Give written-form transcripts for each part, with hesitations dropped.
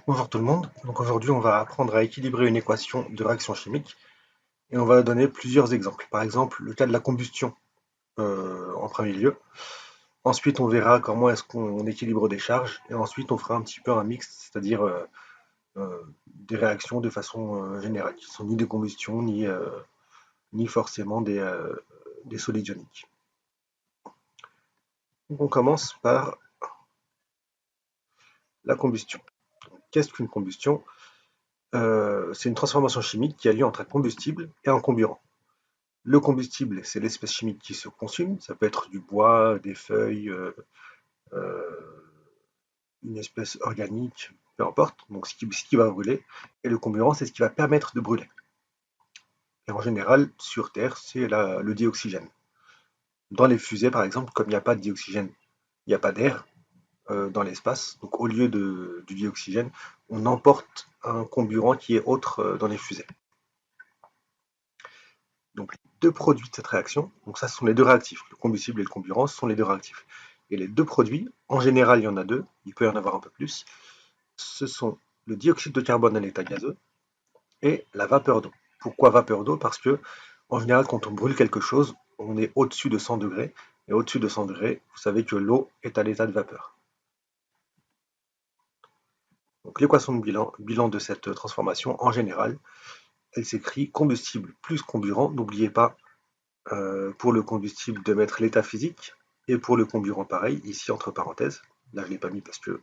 Bonjour tout le monde, donc aujourd'hui on va apprendre à équilibrer une équation de réaction chimique et on va donner plusieurs exemples. Par exemple le cas de la combustion en premier lieu. Ensuite on verra comment est-ce qu'on équilibre des charges et ensuite on fera un petit peu un mix, c'est-à-dire des réactions de façon générale, qui sont ni des combustions ni forcément des solides ioniques. Donc on commence par la combustion. Qu'est-ce qu'une combustion? C'est une transformation chimique qui a lieu entre un combustible et un comburant. Le combustible, c'est l'espèce chimique qui se consume. Ça peut être du bois, des feuilles, euh, une espèce organique, peu importe. Donc ce qui va brûler. Et le comburant, c'est ce qui va permettre de brûler. Et en général, sur Terre, c'est le dioxygène. Dans les fusées, par exemple, comme il n'y a pas de dioxygène, il n'y a pas d'air dans l'espace. Donc au lieu du dioxygène, on emporte un comburant qui est autre dans les fusées. Donc les deux produits de cette réaction, donc ça ce sont les deux réactifs, le combustible et le comburant, ce sont les deux réactifs. Et les deux produits, en général il y en a deux, il peut y en avoir un peu plus, ce sont le dioxyde de carbone à l'état gazeux et la vapeur d'eau. Pourquoi vapeur d'eau? Parce que en général quand on brûle quelque chose, on est au-dessus de 100 degrés, et au-dessus de 100 degrés, vous savez que l'eau est à l'état de vapeur. Donc l'équation de bilan de cette transformation, en général, elle s'écrit combustible plus comburant. N'oubliez pas pour le combustible de mettre l'état physique et pour le comburant pareil, ici entre parenthèses, là je ne l'ai pas mis parce que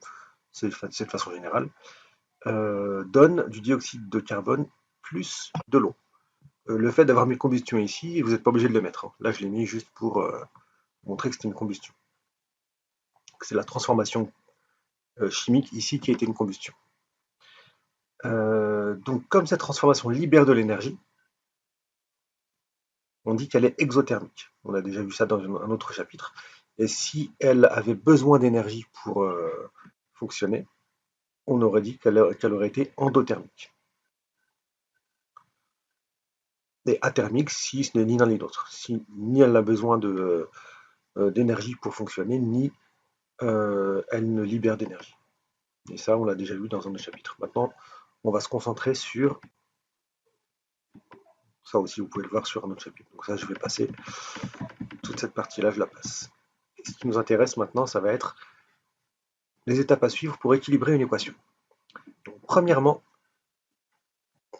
c'est de façon générale, donne du dioxyde de carbone plus de l'eau. Le fait d'avoir mis combustion ici, vous n'êtes pas obligé de le mettre, hein. Là je l'ai mis juste pour montrer que c'était une combustion. C'est la transformation chimique ici qui a été une combustion. Donc comme cette transformation libère de l'énergie, on dit qu'elle est exothermique. On a déjà vu ça dans un autre chapitre. Et si elle avait besoin d'énergie pour fonctionner, on aurait dit qu'elle aurait été endothermique. Et athermique si ce n'est ni l'un ni l'autre. Si ni elle a besoin d'énergie pour fonctionner, ni elle ne libère d'énergie. Et ça, on l'a déjà vu dans un autre chapitre. Maintenant, on va se concentrer sur ça aussi, vous pouvez le voir sur un autre chapitre. Donc ça, je vais passer toute cette partie-là, je la passe. Et ce qui nous intéresse maintenant, ça va être les étapes à suivre pour équilibrer une équation. Donc, premièrement,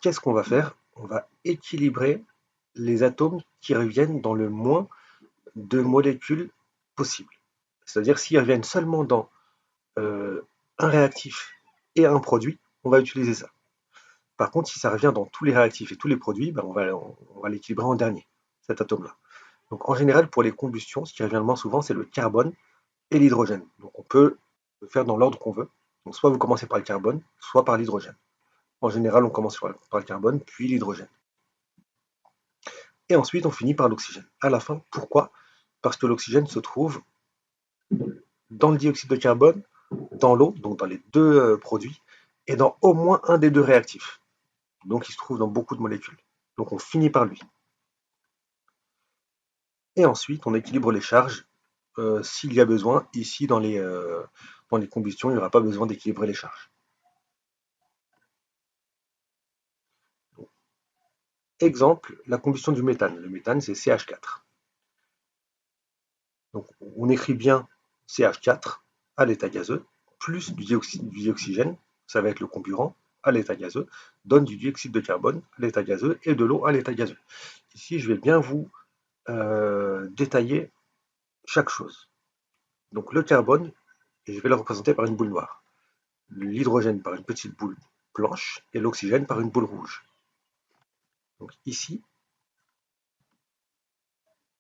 qu'est-ce qu'on va faire? On va équilibrer les atomes qui reviennent dans le moins de molécules possible. C'est-à-dire s'ils reviennent seulement dans euh, un réactif et un produit, on va utiliser ça. Par contre, si ça revient dans tous les réactifs et tous les produits, ben on va l'équilibrer en dernier, cet atome-là. Donc en général, pour les combustions, ce qui revient le moins souvent, c'est le carbone et l'hydrogène. Donc on peut le faire dans l'ordre qu'on veut. Donc soit vous commencez par le carbone, soit par l'hydrogène. En général, on commence par le carbone, puis l'hydrogène. Et ensuite, on finit par l'oxygène. À la fin, pourquoi? Parce que l'oxygène se trouve dans le dioxyde de carbone, dans l'eau, donc dans les deux produits, et dans au moins un des deux réactifs. Donc il se trouve dans beaucoup de molécules. Donc on finit par lui. Et ensuite, on équilibre les charges s'il y a besoin. Ici, dans les combustions, il n'y aura pas besoin d'équilibrer les charges. Exemple, la combustion du méthane. Le méthane, c'est CH4. Donc on écrit bien CH4 à l'état gazeux, plus du dioxygène, ça va être le comburant, à l'état gazeux, donne du dioxyde de carbone à l'état gazeux et de l'eau à l'état gazeux. Ici, je vais bien vous détailler chaque chose. Donc le carbone, et je vais le représenter par une boule noire. L'hydrogène par une petite boule blanche et l'oxygène par une boule rouge. Donc ici,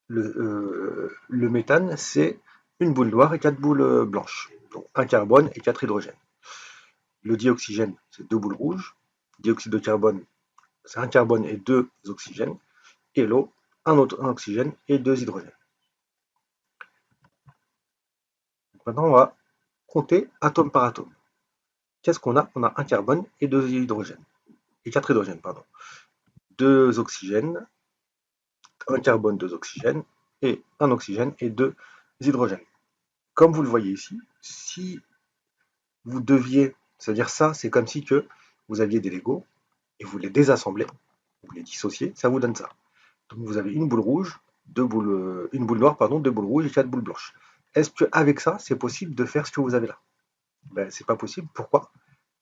le méthane, c'est une boule noire et quatre boules blanches. Donc un carbone et quatre hydrogènes. Le dioxygène, c'est deux boules rouges. Dioxyde de carbone, c'est un carbone et deux oxygènes. Et l'eau, un oxygène et deux hydrogènes. Donc maintenant, on va compter atome par atome. Qu'est-ce qu'on a? On a un carbone et deux hydrogènes. Et quatre hydrogènes, pardon. Deux oxygènes, un carbone, deux oxygènes, et un oxygène et deux hydrogènes. Comme vous le voyez ici, si vous deviez C'est-à-dire ça, c'est comme si que vous aviez des Legos et vous les désassemblez, vous les dissociez, ça vous donne ça. Donc vous avez une boule rouge, une boule noire, pardon, deux boules rouges et quatre boules blanches. Est-ce qu'avec ça, c'est possible de faire ce que vous avez là? Ben, c'est pas possible. Pourquoi?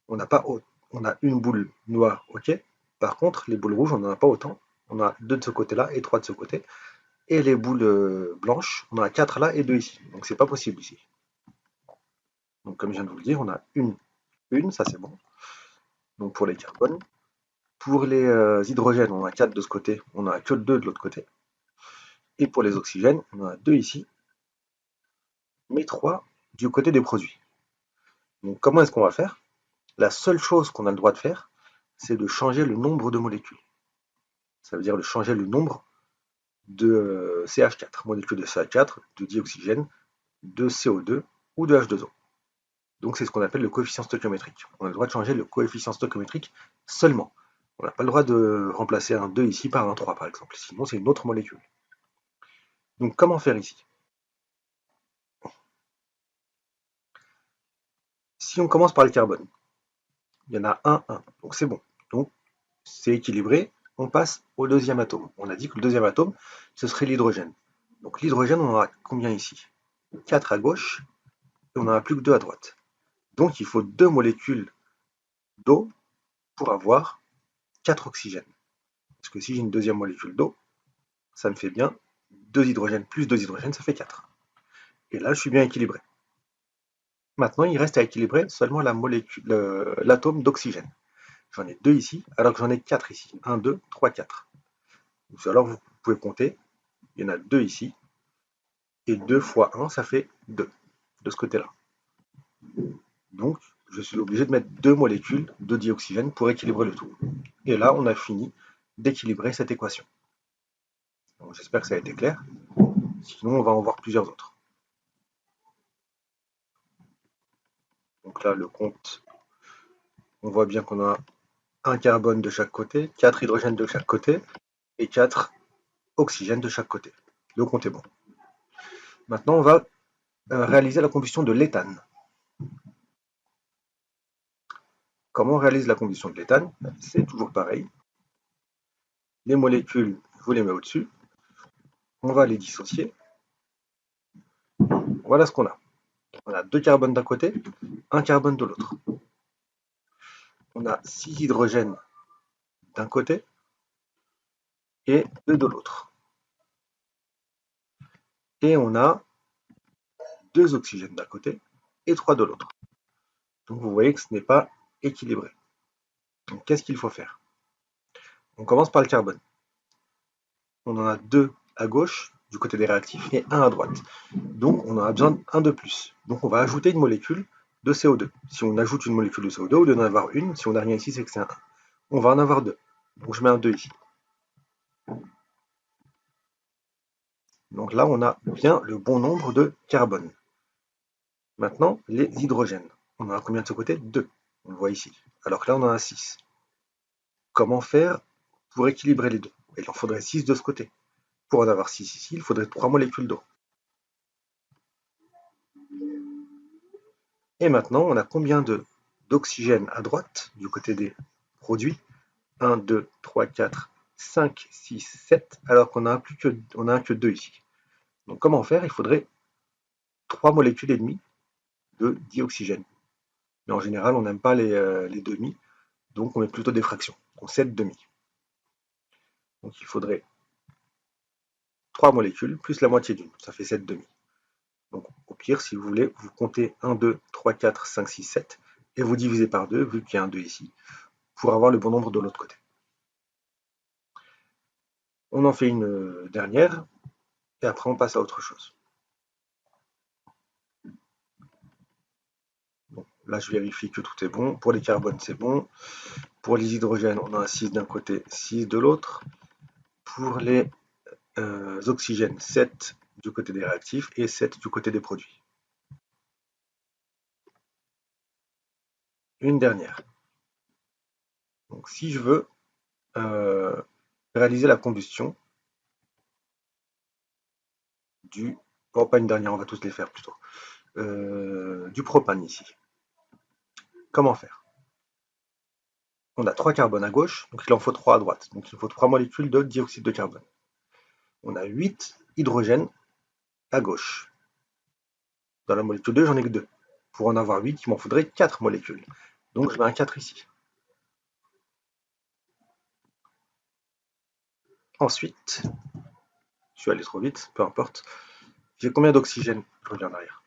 On n'a pas on a une boule noire, ok. Par contre, les boules rouges, on n'en a pas autant. On a deux de ce côté-là et trois de ce côté. Et les boules blanches, on en a quatre là et deux ici. Donc c'est pas possible ici. Donc comme je viens de vous le dire, on a une, ça c'est bon. Donc pour les carbones. Pour les hydrogènes, on en a quatre de ce côté, on n'en a que deux de l'autre côté. Et pour les oxygènes, on en a deux ici, mais trois du côté des produits. Donc comment est-ce qu'on va faire? La seule chose qu'on a le droit de faire, c'est de changer le nombre de molécules. Ça veut dire de changer le nombre de CH4, molécules de CH4, de dioxygène, de CO2 ou de H2O. Donc c'est ce qu'on appelle le coefficient stoichiométrique. On a le droit de changer le coefficient stoichiométrique seulement. On n'a pas le droit de remplacer un 2 ici par un 3 par exemple, sinon c'est une autre molécule. Donc comment faire ici? Si on commence par le carbone, il y en a un, donc c'est bon. Donc c'est équilibré, on passe au deuxième atome. On a dit que le deuxième atome, ce serait l'hydrogène. Donc l'hydrogène, on en a combien ici? 4 à gauche, et on n'en a plus que 2 à droite. Donc il faut 2 molécules d'eau pour avoir 4 oxygènes. Parce que si j'ai une deuxième molécule d'eau, ça me fait bien 2 hydrogènes plus 2 hydrogènes, ça fait 4. Et là, je suis bien équilibré. Maintenant, il reste à équilibrer seulement l'atome d'oxygène. J'en ai 2 ici, alors que j'en ai 4 ici. 1, 2, 3, 4. Alors vous pouvez compter, il y en a 2 ici, et 2 fois 1, ça fait 2, de ce côté-là. Donc, je suis obligé de mettre 2 molécules de dioxygène pour équilibrer le tout. Et là, on a fini d'équilibrer cette équation. J'espère que ça a été clair, sinon on va en voir plusieurs autres. Donc là, le compte, on voit bien qu'on a un carbone de chaque côté, 4 hydrogènes de chaque côté, et 4 oxygènes de chaque côté. Le compte est bon. Maintenant, on va réaliser la combustion de l'éthane. Comment on réalise la combustion de l'éthane? C'est toujours pareil. Les molécules, je vous les mets au-dessus. On va les dissocier. Voilà ce qu'on a. On a 2 carbones d'un côté, un carbone de l'autre. On a 6 hydrogènes d'un côté et 2 de l'autre. Et on a 2 oxygènes d'un côté et 3 de l'autre. Donc vous voyez que ce n'est pas équilibré. Donc qu'est-ce qu'il faut faire? On commence par le carbone. On en a 2 à gauche du côté des réactifs et 1 à droite. Donc on en a besoin d'un de plus. Donc on va ajouter une molécule de CO2. Si on ajoute une molécule de CO2, au lieu d'en avoir une, si on n'a rien ici, c'est que c'est un 1. On va en avoir 2. Donc je mets un 2 ici. Donc là, on a bien le bon nombre de carbone. Maintenant, les hydrogènes. On en a combien de ce côté? 2. On le voit ici. Alors que là, on en a 6. Comment faire pour équilibrer les deux? Il en faudrait 6 de ce côté. Pour en avoir 6 ici, il faudrait 3 molécules d'eau. Et maintenant, on a combien d'oxygène à droite, du côté des produits? 1, 2, 3, 4, 5, 6, 7, alors qu'on n'a que 2 ici. Donc comment faire? Il faudrait 3 molécules et demie de dioxygène. Mais en général, on n'aime pas les demi, donc on met plutôt des fractions. Donc 7 demi. Donc il faudrait 3 molécules plus la moitié d'une, ça fait 7 demi. Donc au pire, si vous voulez, vous comptez 1, 2, 3, 4, 5, 6, 7, et vous divisez par 2, vu qu'il y a un 2 ici, pour avoir le bon nombre de l'autre côté. On en fait une dernière, et après on passe à autre chose. Bon, là je vérifie que tout est bon. Pour les carbones, c'est bon. Pour les hydrogènes, on a 6 d'un côté, 6 de l'autre. Pour les oxygènes, 7 du côté des réactifs et 7 du côté des produits. Une dernière. Donc si je veux réaliser la combustion du... Oh, pas une dernière, on va tous les faire plutôt. Du propane ici. comment faire? On a 3 carbones à gauche, donc il en faut 3 à droite. Donc il faut 3 molécules de dioxyde de carbone. On a 8 hydrogènes à gauche. Dans la molécule 2, j'en ai que 2. Pour en avoir 8, il m'en faudrait 4 molécules. Donc je mets un 4 ici. Ensuite, je suis allé trop vite, peu importe. J'ai combien d'oxygène? Je reviens en arrière.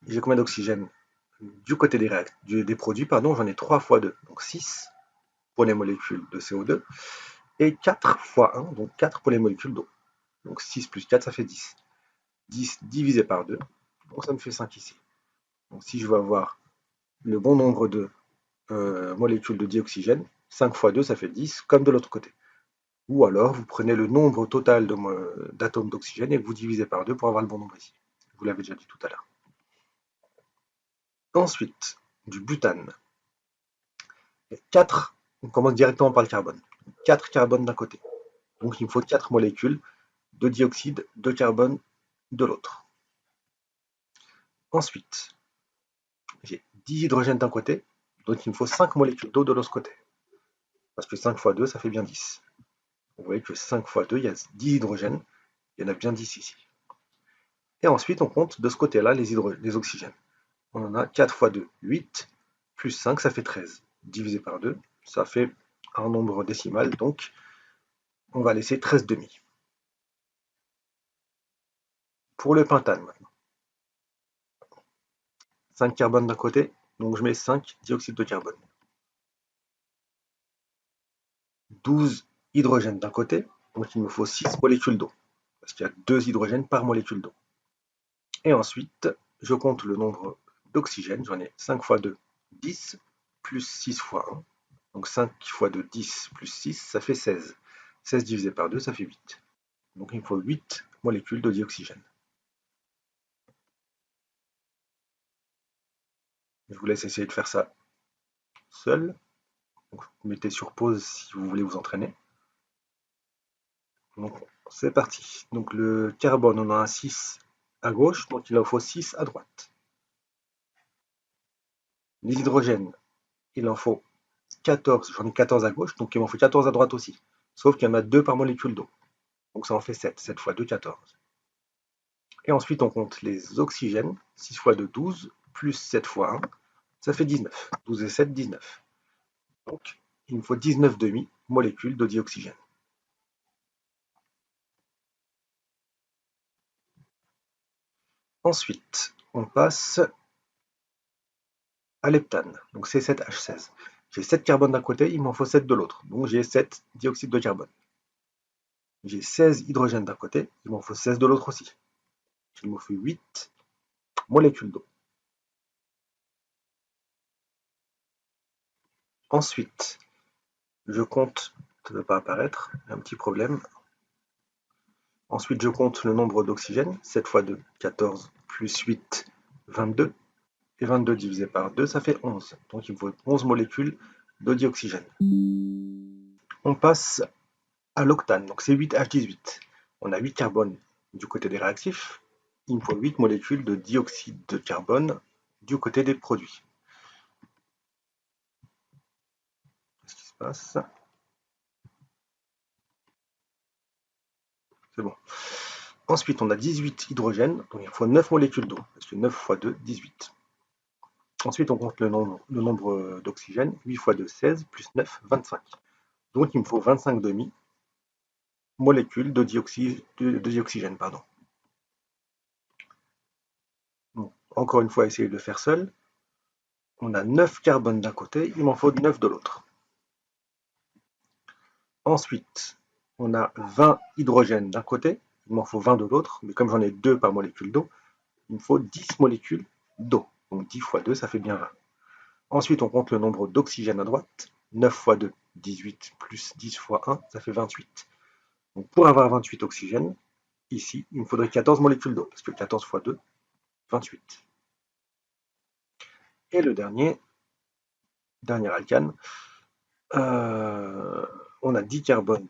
J'ai combien d'oxygène du côté des produits, pardon, j'en ai 3 fois 2, donc 6 pour les molécules de CO2, et 4 fois 1, donc 4 pour les molécules d'eau. Donc 6 plus 4, ça fait 10. 10 divisé par 2, donc ça me fait 5 ici. Donc si je veux avoir le bon nombre de molécules de dioxygène, 5 fois 2, ça fait 10, comme de l'autre côté. Ou alors, vous prenez le nombre total d'atomes d'oxygène et vous divisez par 2 pour avoir le bon nombre ici. Je vous l'avais déjà dit tout à l'heure. Ensuite, du butane. 4, on commence directement par le carbone. 4 carbones d'un côté. Donc il me faut 4 molécules de dioxyde de carbone de l'autre. Ensuite, j'ai 10 hydrogènes d'un côté, donc il me faut 5 molécules d'eau de l'autre côté. Parce que 5 fois 2, ça fait bien 10. Vous voyez que 5 fois 2, il y a 10 hydrogènes, il y en a bien 10 ici. Et ensuite, on compte de ce côté-là les oxygènes. On en a 4 fois 2, 8, plus 5, ça fait 13. Divisé par 2, ça fait un nombre décimal, donc on va laisser 13 demi. Pour le pentane maintenant. 5 carbones d'un côté, donc je mets 5 dioxyde de carbone. 12 hydrogènes d'un côté, donc il me faut 6 molécules d'eau, parce qu'il y a 2 hydrogènes par molécule d'eau. Et ensuite, je compte le nombre d'oxygène, j'en ai 5 fois 2, 10, plus 6 fois 1. Donc 5 fois 2, 10, plus 6, ça fait 16. 16 divisé par 2, ça fait 8. Donc il me faut 8 molécules de dioxygène. Je vous laisse essayer de faire ça seul. Donc, vous mettez sur pause si vous voulez vous entraîner. Donc c'est parti. Donc le carbone, on a un 6 à gauche, donc il en faut 6 à droite. Les hydrogènes, il en faut 14, j'en ai 14 à gauche, donc il m'en faut 14 à droite aussi. Sauf qu'il y en a 2 par molécule d'eau. Donc ça en fait 7. 7 fois 2, 14. Et ensuite on compte les oxygènes. 6 fois 2, 12, plus 7 fois 1, ça fait 19. 12 et 7, 19. Donc il me faut 19 demi-molécules de dioxygène. Ensuite, on passe à l'heptane, donc C7H16. J'ai 7 carbones d'un côté, il m'en faut 7 de l'autre, donc j'ai 7 dioxyde de carbone. J'ai 16 hydrogènes d'un côté, il m'en faut 16 de l'autre aussi. Il me faut 8 molécules d'eau. Ensuite, je compte, ça ne va pas apparaître, un petit problème. Ensuite, je compte le nombre d'oxygène, 7 fois 2, 14, plus 8, 22. Et 22 divisé par 2, ça fait 11. Donc il me faut 11 molécules de dioxygène. On passe à l'octane, donc c'est 8H18. On a 8 carbones du côté des réactifs. Il me faut 8 molécules de dioxyde de carbone du côté des produits. Qu'est-ce qui se passe? C'est bon. Ensuite, on a 18 hydrogènes, donc il faut 9 molécules d'eau, parce que 9 fois 2, 18. Ensuite, on compte le nombre d'oxygène, 8 fois 2, 16, plus 9, 25. Donc il me faut 25 demi-molécules de dioxygène. Pardon. Bon, encore une fois, essayez de le faire seul. On a 9 carbones d'un côté, il m'en faut 9 de l'autre. Ensuite, on a 20 hydrogènes d'un côté, il m'en faut 20 de l'autre, mais comme j'en ai 2 par molécule d'eau, il me faut 10 molécules d'eau. Donc 10 fois 2, ça fait bien 20. Ensuite, on compte le nombre d'oxygène à droite. 9 fois 2, 18, plus 10 fois 1, ça fait 28. Donc pour avoir 28 oxygènes, ici, il me faudrait 14 molécules d'eau, parce que 14 fois 2, 28. Et le dernier alcane, on a 10 carbones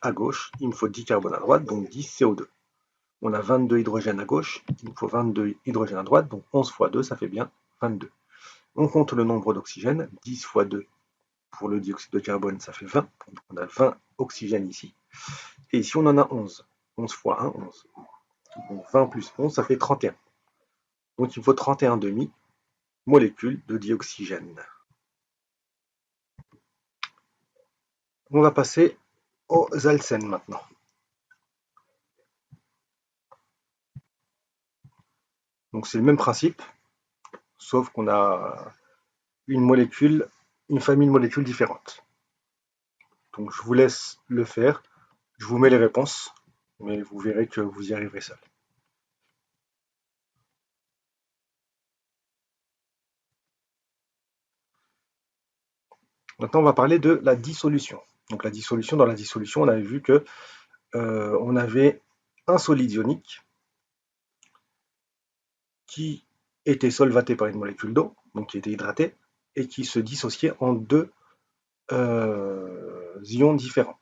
à gauche, il me faut 10 carbones à droite, donc 10 CO2. On a 22 hydrogènes à gauche, il me faut 22 hydrogènes à droite, donc 11 fois 2, ça fait bien 22. On compte le nombre d'oxygènes, 10 fois 2 pour le dioxyde de carbone, ça fait 20. Donc on a 20 oxygènes ici. Et ici, on en a 11. 11 fois 1, 11. Donc 20 plus 11, ça fait 31. Donc il faut 31 demi-molécules de dioxygène. On va passer aux alcènes maintenant. Donc c'est le même principe, sauf qu'on a une famille de molécules différentes. Donc je vous laisse le faire, je vous mets les réponses, mais vous verrez que vous y arriverez seul. Maintenant, on va parler de la dissolution. Donc la dissolution, dans la dissolution, on avait vu que on avait un solide ionique qui était solvaté par une molécule d'eau, donc qui était hydratée, et qui se dissociait en deux ions différents.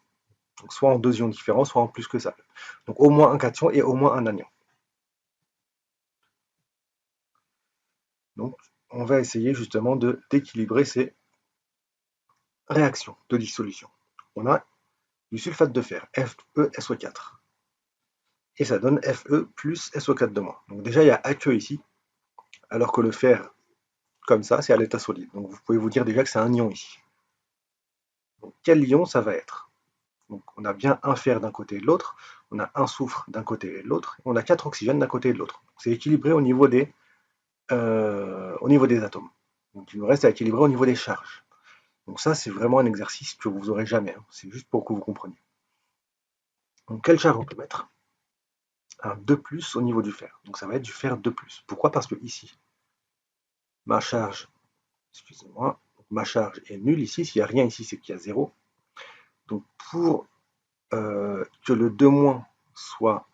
Donc soit en deux ions différents, soit en plus que ça. Donc au moins un cation et au moins un anion. Donc on va essayer justement d'équilibrer ces réactions de dissolution. On a du sulfate de fer, FeSO4. Et ça donne Fe plus SO4 de moins. Donc déjà, il y a aqueux ici, alors que le fer, comme ça, c'est à l'état solide. Donc vous pouvez vous dire déjà que c'est un ion ici. Donc quel ion ça va être? Donc on a bien un fer d'un côté et de l'autre, on a un soufre d'un côté et de l'autre, on a 4 oxygènes d'un côté et de l'autre. C'est équilibré au niveau des atomes. Donc il nous reste à équilibrer au niveau des charges. Donc ça, c'est vraiment un exercice que vous n'aurez jamais. Hein. C'est juste pour que vous compreniez. Donc quelle charge on peut mettre? Un 2 plus au niveau du fer. Donc ça va être du fer 2 plus. Pourquoi? Parce que ici, ma charge, excusez-moi, ma charge est nulle ici. S'il n'y a rien ici, c'est qu'il y a 0. Donc pour que le 2- soit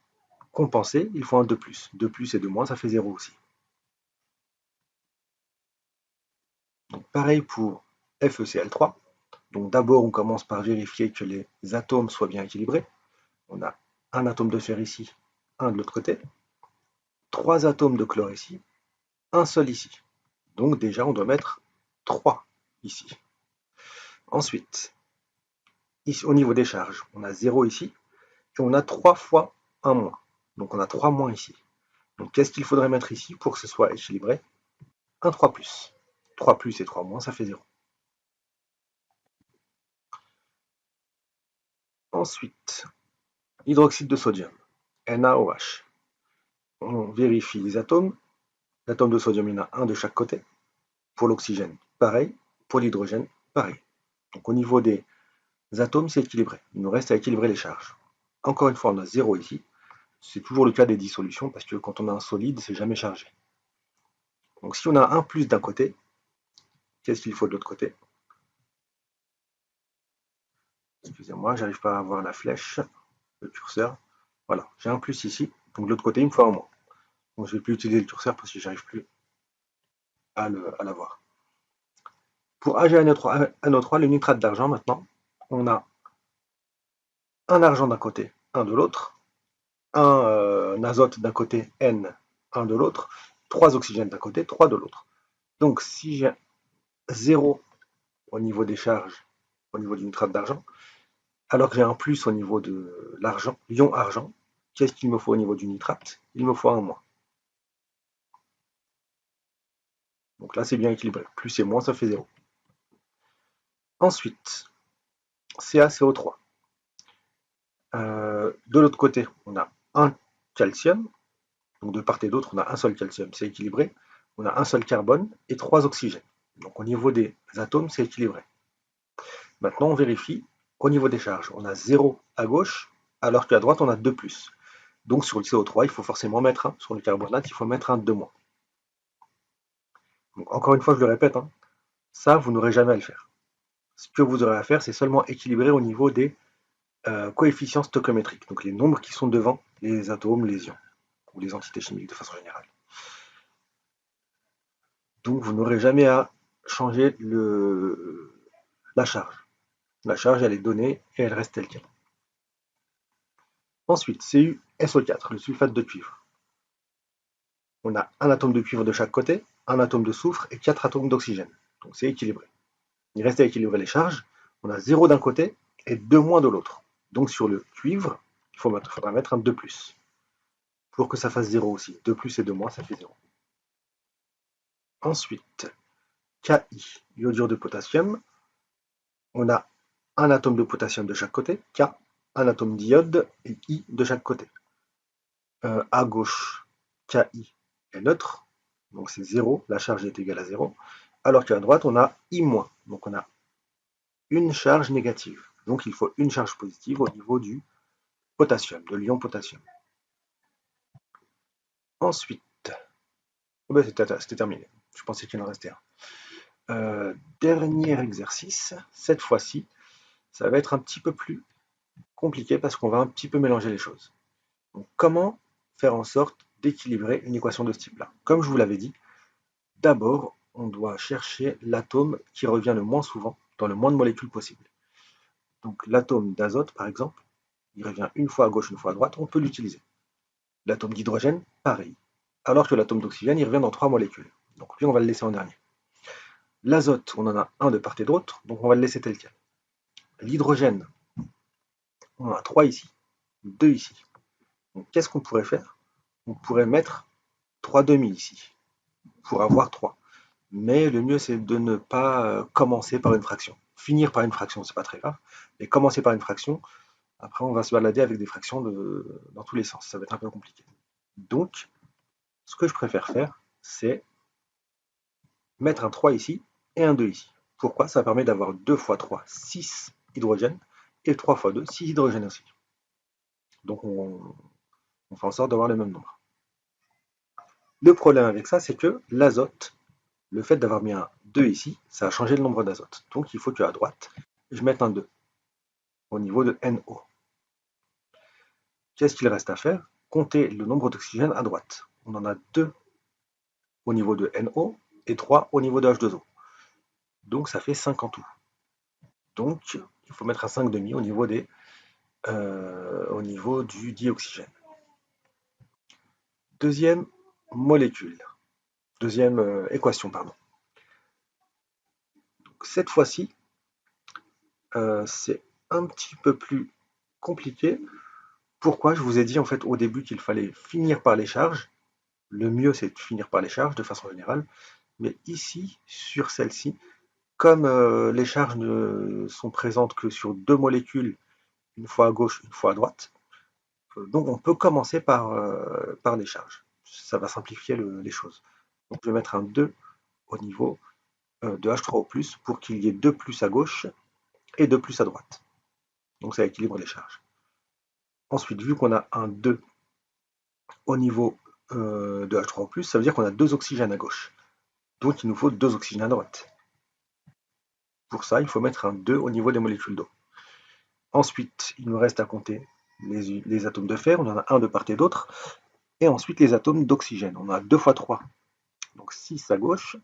compensé, il faut un 2 plus. 2 plus et 2-, ça fait 0 aussi. Donc pareil pour FeCl3. Donc d'abord, on commence par vérifier que les atomes soient bien équilibrés. On a un atome de fer ici, un de l'autre côté. 3 atomes de chlore ici, un seul ici. Donc déjà, on doit mettre 3 ici. Ensuite, ici, au niveau des charges, on a 0 ici, et on a 3 fois un moins. Donc on a 3 moins ici. Donc qu'est-ce qu'il faudrait mettre ici pour que ce soit équilibré? Un 3 plus. 3 plus et 3 moins, ça fait 0. Ensuite, hydroxyde de sodium, NaOH. On vérifie les atomes. L'atome de sodium, il y en a un de chaque côté. Pour l'oxygène, pareil. Pour l'hydrogène, pareil. Donc au niveau des atomes, c'est équilibré. Il nous reste à équilibrer les charges. Encore une fois, on a 0 ici. C'est toujours le cas des dissolutions, parce que quand on a un solide, c'est jamais chargé. Donc si on a un plus d'un côté, qu'est-ce qu'il faut de l'autre côté? Excusez-moi, j'arrive pas à voir la flèche, le curseur. Voilà, j'ai un plus ici, donc de l'autre côté, il me faut un moins. Donc je ne vais plus utiliser le curseur parce que j'arrive plus à l'avoir. Pour AgNO3, le nitrate d'argent maintenant, on a un argent d'un côté, un de l'autre, un azote d'un côté, N, un de l'autre, 3 oxygènes d'un côté, 3 de l'autre. Donc si j'ai 0 au niveau des charges, au niveau du nitrate d'argent, alors que j'ai un plus au niveau de l'argent, l'ion argent, qu'est-ce qu'il me faut au niveau du nitrate? Il me faut un moins. Donc là, c'est bien équilibré. Plus et moins, ça fait 0. Ensuite, CaCO3. De l'autre côté, on a un calcium. Donc de part et d'autre, on a un seul calcium, c'est équilibré. On a un seul carbone et 3 oxygènes. Donc au niveau des atomes, c'est équilibré. Maintenant, on vérifie au niveau des charges. On a 0 à gauche, alors qu'à droite, on a 2 plus. Donc sur le CO3, il faut forcément mettre 1. Sur le carbonate, il faut mettre un 2-. Donc encore une fois, je le répète, hein, ça, vous n'aurez jamais à le faire. Ce que vous aurez à faire, c'est seulement équilibrer au niveau des coefficients stoichiométriques, donc les nombres qui sont devant les atomes, les ions, ou les entités chimiques de façon générale. Donc vous n'aurez jamais à changer la charge. La charge, elle est donnée et elle reste telle qu'elle. Ensuite, CuSO4, le sulfate de cuivre. On a un atome de cuivre de chaque côté, un atome de soufre et 4 atomes d'oxygène. Donc c'est équilibré. Il reste à équilibrer les charges. On a 0 d'un côté et 2 moins de l'autre. Donc sur le cuivre, il faudra mettre un 2 plus. Pour que ça fasse 0 aussi. 2 plus et 2 moins, ça fait 0. Ensuite, Ki, iodure de potassium. On a un atome de potassium de chaque côté, K, un atome d'iode et I de chaque côté. À gauche, Ki est neutre, donc c'est 0, la charge est égale à 0, alors qu'à droite, on a I-, donc on a une charge négative. Donc il faut une charge positive au niveau du potassium, de l'ion potassium. Ensuite, oh ben c'était terminé, je pensais qu'il en restait un. Dernier exercice, cette fois-ci, ça va être un petit peu plus compliqué parce qu'on va un petit peu mélanger les choses. Donc, comment faire en sorte d'équilibrer une équation de ce type-là? Comme je vous l'avais dit, d'abord, on doit chercher l'atome qui revient le moins souvent dans le moins de molécules possible. Donc l'atome d'azote, par exemple, il revient une fois à gauche, une fois à droite, on peut l'utiliser. L'atome d'hydrogène, pareil. Alors que l'atome d'oxygène, il revient dans 3 molécules. Donc lui, on va le laisser en dernier. L'azote, on en a un de part et d'autre, donc on va le laisser tel quel. L'hydrogène, on en a 3 ici, 2 ici. Donc qu'est-ce qu'on pourrait faire? On pourrait mettre 3 demi ici, pour avoir 3. Mais le mieux, c'est de ne pas commencer par une fraction. Finir par une fraction, c'est pas très grave, mais commencer par une fraction, après on va se balader avec des fractions dans tous les sens, ça va être un peu compliqué. Donc, ce que je préfère faire, c'est mettre un 3 ici et un 2 ici. Pourquoi? Ça permet d'avoir 2 fois 3, 6 hydrogènes, et 3 fois 2, 6 hydrogènes aussi. Donc on fait en sorte d'avoir le même nombre. Le problème avec ça, c'est que l'azote, le fait d'avoir mis un 2 ici, ça a changé le nombre d'azote. Donc il faut qu'à droite, je mette un 2 au niveau de NO. Qu'est-ce qu'il reste à faire? Compter le nombre d'oxygènes à droite. On en a 2 au niveau de NO et 3 au niveau de H2O. Donc ça fait 5 en tout. Donc il faut mettre un 5 demi au niveau du dioxygène. Deuxième molécule. Deuxième équation, pardon. Donc, cette fois-ci, c'est un petit peu plus compliqué. Pourquoi? Je vous ai dit en fait au début qu'il fallait finir par les charges. Le mieux, c'est de finir par les charges de façon générale. Mais ici, sur celle-ci, comme les charges ne sont présentes que sur 2 molécules, une fois à gauche, une fois à droite, donc on peut commencer par les charges. Ça va simplifier les choses. Donc je vais mettre un 2 au niveau de H3O+, pour qu'il y ait 2 plus à gauche et 2 plus à droite. Donc ça équilibre les charges. Ensuite, vu qu'on a un 2 au niveau de H3O+, ça veut dire qu'on a 2 oxygènes à gauche. Donc il nous faut 2 oxygènes à droite. Pour ça, il faut mettre un 2 au niveau des molécules d'eau. Ensuite, il nous reste à compter les atomes de fer, on en a un de part et d'autre. Et ensuite, les atomes d'oxygène. On a 2 fois 3, donc 6 à gauche,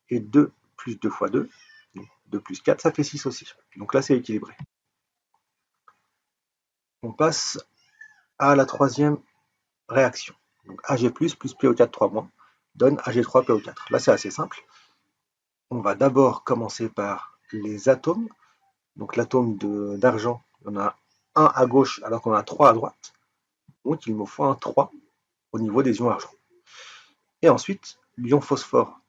et 2 plus 2 fois 2, donc 2 plus 4, ça fait 6 aussi. Donc là, c'est équilibré. On passe à la troisième réaction. Donc Ag+, plus PO4 3- donne Ag3PO4. Là, c'est assez simple. On va d'abord commencer par les atomes. Donc l'atome d'argent, on a un à gauche alors qu'on a 3 à droite. Donc il me faut un 3 au niveau des ions argent. Et ensuite, l'ion phosphore,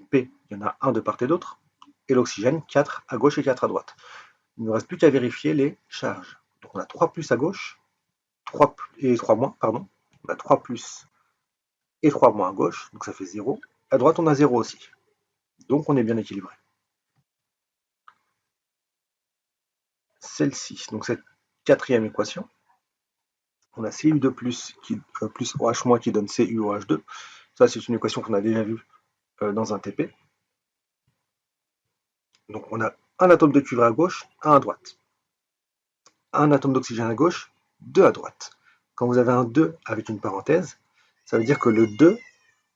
P, il y en a un de part et d'autre. Et l'oxygène, 4 à gauche et 4 à droite. Il ne nous reste plus qu'à vérifier les charges. Donc on a 3 plus à gauche, 3 et 3 moins, pardon. On a 3 plus et 3 moins à gauche, donc ça fait 0. À droite, on a 0 aussi. Donc on est bien équilibré. Celle-ci, donc cette quatrième équation, on a Cu2 plus OH- qui donne CuOH2. Ça, c'est une équation qu'on a déjà vue dans un TP. Donc on a un atome de cuivre à gauche, un à droite. Un atome d'oxygène à gauche, 2 à droite. Quand vous avez un 2 avec une parenthèse, ça veut dire que le 2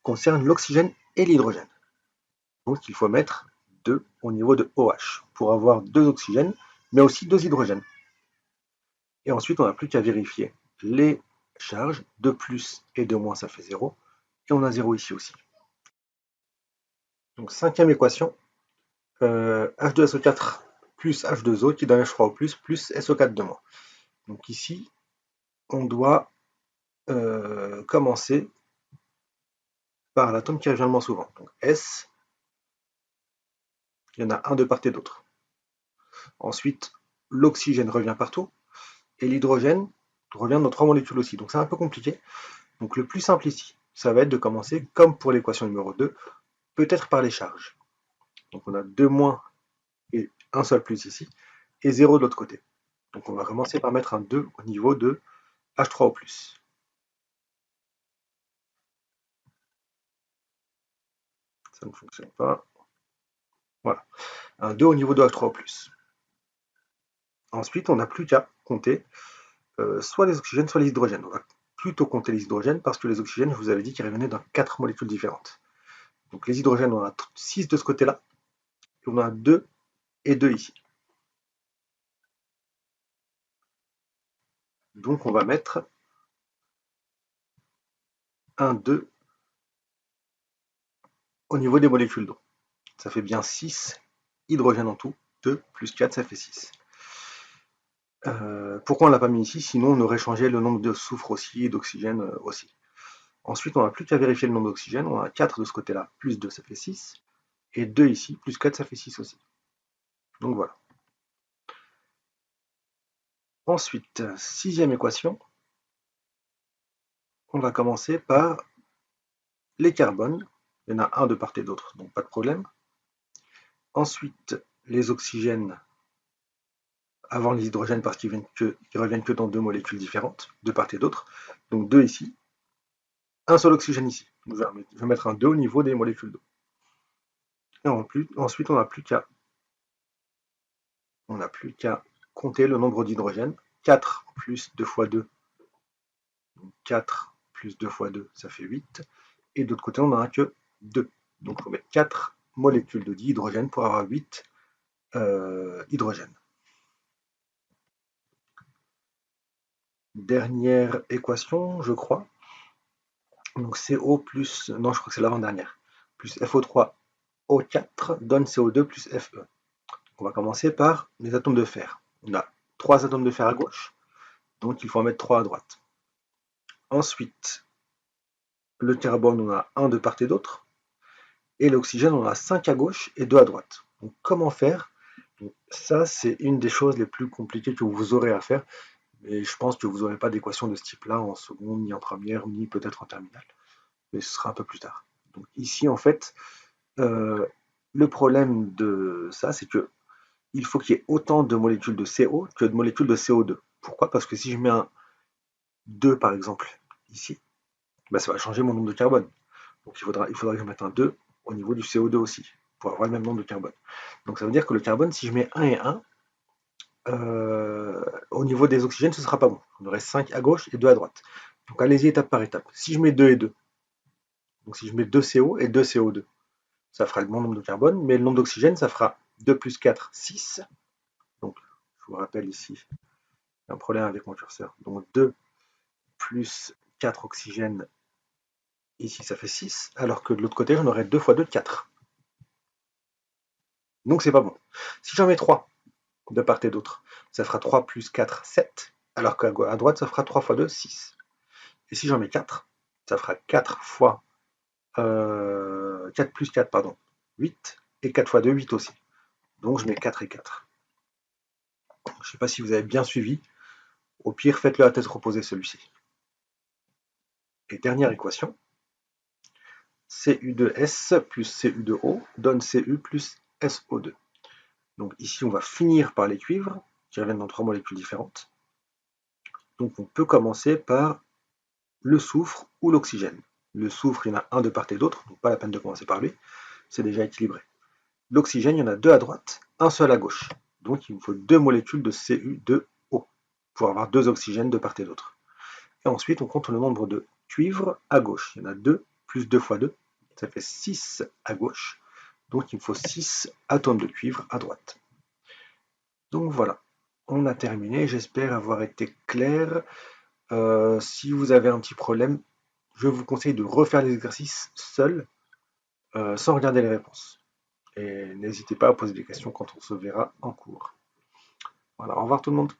concerne l'oxygène et l'hydrogène. Donc il faut mettre 2 au niveau de OH pour avoir 2 oxygènes, mais aussi 2 hydrogènes. Et ensuite, on n'a plus qu'à vérifier les charges. 2 plus et 2 moins, ça fait 0. et on a 0 ici aussi. Donc cinquième équation, H2SO4 plus H2O qui donne H3O plus SO4 de moins. Donc ici, on doit commencer par l'atome qui revient le moins souvent. Donc S, il y en a un de part et d'autre. Ensuite, l'oxygène revient partout, et l'hydrogène revient dans 3 molécules aussi. Donc c'est un peu compliqué. Donc le plus simple ici, ça va être de commencer, comme pour l'équation numéro 2, peut-être par les charges. Donc on a 2 moins et un seul plus ici, et 0 de l'autre côté. Donc on va commencer par mettre un 2 au niveau de H3O+. Ça ne fonctionne pas. Voilà. Un 2 au niveau de H3O+. Ensuite, on n'a plus qu'à compter soit les oxygènes, soit les hydrogènes. On va plutôt compter les hydrogènes parce que les oxygènes, je vous avais dit qu'ils revenaient dans 4 molécules différentes. Donc les hydrogènes, on a 6 de ce côté-là, et on a 2 et 2 ici. Donc on va mettre un 2 au niveau des molécules d'eau. Ça fait bien 6 hydrogènes en tout. 2 plus 4, ça fait 6. Pourquoi on ne l'a pas mis ici? Sinon, on aurait changé le nombre de soufre aussi et d'oxygène aussi. Ensuite, on n'a plus qu'à vérifier le nombre d'oxygène. On a 4 de ce côté-là, plus 2, ça fait 6. Et 2 ici, plus 4, ça fait 6 aussi. Donc voilà. Ensuite, sixième équation. On va commencer par les carbones. Il y en a un de part et d'autre, donc pas de problème. Ensuite, les oxygènes avant les hydrogènes parce qu'ils reviennent que dans 2 molécules différentes, de part et d'autre. Donc 2 ici, un seul oxygène ici. Donc, je vais mettre un 2 au niveau des molécules d'eau. Et ensuite, on n'a plus qu'à compter le nombre d'hydrogènes. 4 plus 2 fois 2, 4 plus 2 fois 2, ça fait 8. Et de l'autre côté, on n'en a que 2. Donc il faut mettre 4 molécules de dihydrogène pour avoir 8 hydrogènes. Dernière équation, je crois. Donc CO plus, non, je crois que c'est l'avant-dernière, plus FO3O4 donne CO2 plus Fe. On va commencer par les atomes de fer. On a 3 atomes de fer à gauche, donc il faut en mettre 3 à droite. Ensuite, le carbone, on a 1 de part et d'autre, et l'oxygène, on a 5 à gauche et 2 à droite. Donc comment faire? Donc, ça, c'est une des choses les plus compliquées que vous aurez à faire, et je pense que vous n'aurez pas d'équation de ce type-là en seconde, ni en première, ni peut-être en terminale. Mais ce sera un peu plus tard. Donc ici, en fait, le problème de ça, c'est que il faut qu'il y ait autant de molécules de CO que de molécules de CO2. Pourquoi? Parce que si je mets un 2, par exemple, ici, bah, ça va changer mon nombre de carbone. Donc il faudra que je mette un 2 au niveau du CO2 aussi, pour avoir le même nombre de carbone. Donc ça veut dire que le carbone, si je mets 1 et 1, au niveau des oxygènes, ce ne sera pas bon. On aurait 5 à gauche et 2 à droite. Donc allez-y étape par étape. Si je mets 2 et 2, donc si je mets 2 CO et 2 CO2, ça fera le bon nombre de carbone, mais le nombre d'oxygène, ça fera 2 plus 4, 6. Donc, je vous rappelle ici, j'ai un problème avec mon curseur. Donc 2 plus 4 oxygène, ici ça fait 6, alors que de l'autre côté, j'en aurais 2 fois 2, 4. Donc c'est pas bon. Si j'en mets 3 de part et d'autre, ça fera 3 plus 4, 7, alors qu'à droite, ça fera 3 fois 2, 6. Et si j'en mets 4, ça fera 4 fois 4 plus 4, pardon, 8, et 4 fois 2, 8 aussi. Donc je mets 4 et 4. Je ne sais pas si vous avez bien suivi. Au pire, faites-le à tête reposée celui-ci. Et dernière équation, Cu2S plus Cu2O donne Cu plus SO2. Donc ici, on va finir par les cuivres, qui reviennent dans 3 molécules différentes. Donc on peut commencer par le soufre ou l'oxygène. Le soufre, il y en a un de part et d'autre, donc pas la peine de commencer par lui, c'est déjà équilibré. L'oxygène, il y en a 2 à droite, un seul à gauche. Donc il me faut 2 molécules de Cu2O pour avoir 2 oxygènes de part et d'autre. Et ensuite, on compte le nombre de cuivres à gauche. Il y en a 2, plus 2 fois 2, ça fait 6 à gauche. Donc il me faut 6 atomes de cuivre à droite. Donc voilà, on a terminé. J'espère avoir été clair. Si vous avez un petit problème, je vous conseille de refaire les exercices seul, sans regarder les réponses. Et n'hésitez pas à poser des questions quand on se verra en cours. Voilà, au revoir tout le monde.